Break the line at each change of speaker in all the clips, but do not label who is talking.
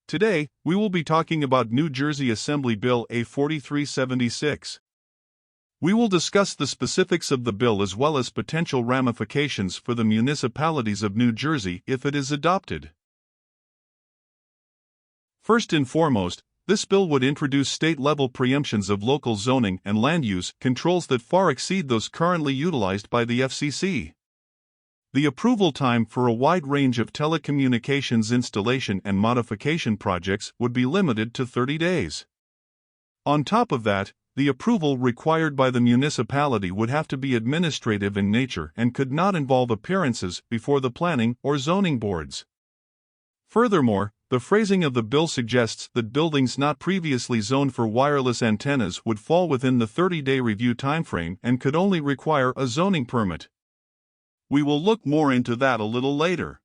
Today, we will be talking about New Jersey Assembly Bill A-4376. We will discuss the specifics of the bill as well as potential ramifications for the municipalities of New Jersey if it is adopted. First and foremost, this bill would introduce state-level preemptions of local zoning and land use controls that far exceed those currently utilized by the FCC. The approval time for a wide range of telecommunications installation and modification projects would be limited to 30 days. On top of that, the approval required by the municipality would have to be administrative in nature and could not involve appearances before the planning or zoning boards. Furthermore, the phrasing of the bill suggests that buildings not previously zoned for wireless antennas would fall within the 30-day review timeframe and could only require a zoning permit. We will look more into that a little later.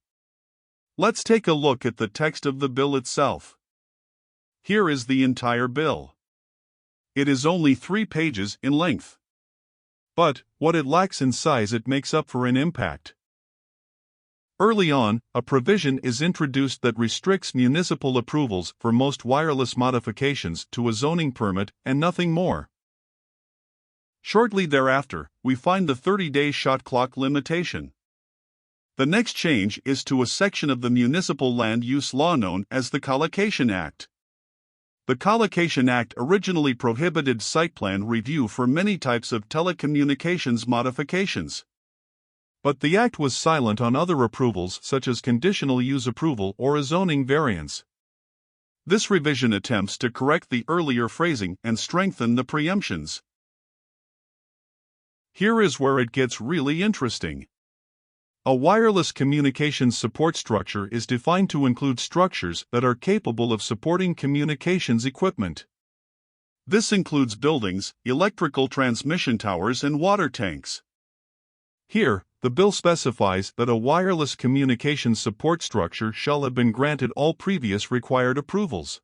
Let's take a look at the text of the bill itself. Here is the entire bill. It is only 3 pages in length. But, what it lacks in size it makes up for in impact. Early on, a provision is introduced that restricts municipal approvals for most wireless modifications to a zoning permit and nothing more. Shortly thereafter, we find the 30-day shot clock limitation. The next change is to a section of the Municipal Land Use Law known as the Collocation Act. The Collocation Act originally prohibited site plan review for many types of telecommunications modifications. But the Act was silent on other approvals such as conditional use approval or a zoning variance. This revision attempts to correct the earlier phrasing and strengthen the preemptions. Here is where it gets really interesting. A wireless communications support structure is defined to include structures that are capable of supporting communications equipment. This includes buildings, electrical transmission towers, and water tanks. Here, the bill specifies that a wireless communications support structure shall have been granted all previous required approvals.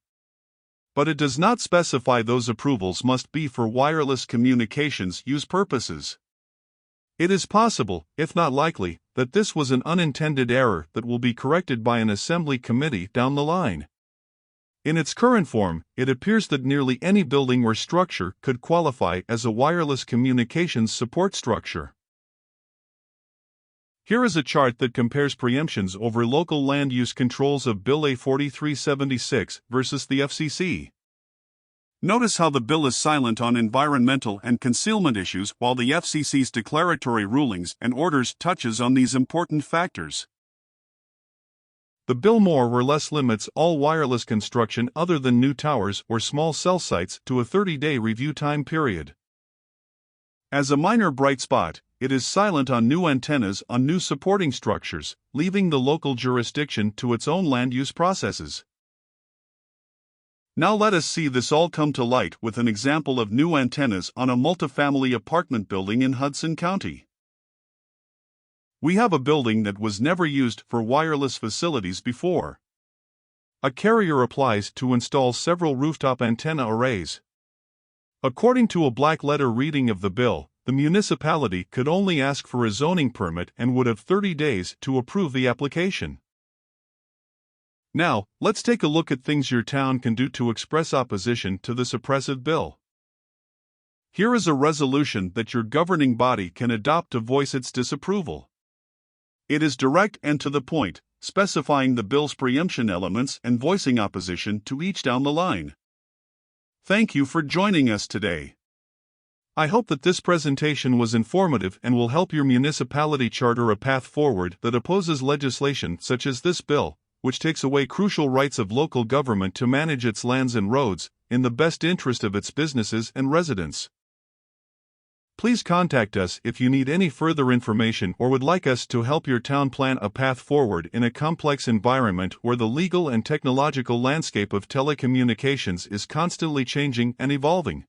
But it does not specify those approvals must be for wireless communications use purposes. It is possible, if not likely, that this was an unintended error that will be corrected by an assembly committee down the line. In its current form, it appears that nearly any building or structure could qualify as a wireless communications support structure. Here is a chart that compares preemptions over local land use controls of Bill A-4376 versus the FCC. Notice how the bill is silent on environmental and concealment issues while the FCC's declaratory rulings and orders touches on these important factors. The bill more or less limits all wireless construction other than new towers or small cell sites to a 30-day review time period. As a minor bright spot, it is silent on new antennas on new supporting structures, leaving the local jurisdiction to its own land use processes. Now let us see this all come to light with an example of new antennas on a multifamily apartment building in Hudson County. We have a building that was never used for wireless facilities before. A carrier applies to install several rooftop antenna arrays. According to a black-letter reading of the bill, the municipality could only ask for a zoning permit and would have 30 days to approve the application. Now, let's take a look at things your town can do to express opposition to this oppressive bill. Here is a resolution that your governing body can adopt to voice its disapproval. It is direct and to the point, specifying the bill's preemption elements and voicing opposition to each down the line. Thank you for joining us today. I hope that this presentation was informative and will help your municipality charter a path forward that opposes legislation such as this bill, which takes away crucial rights of local government to manage its lands and roads, in the best interest of its businesses and residents. Please contact us if you need any further information or would like us to help your town plan a path forward in a complex environment where the legal and technological landscape of telecommunications is constantly changing and evolving.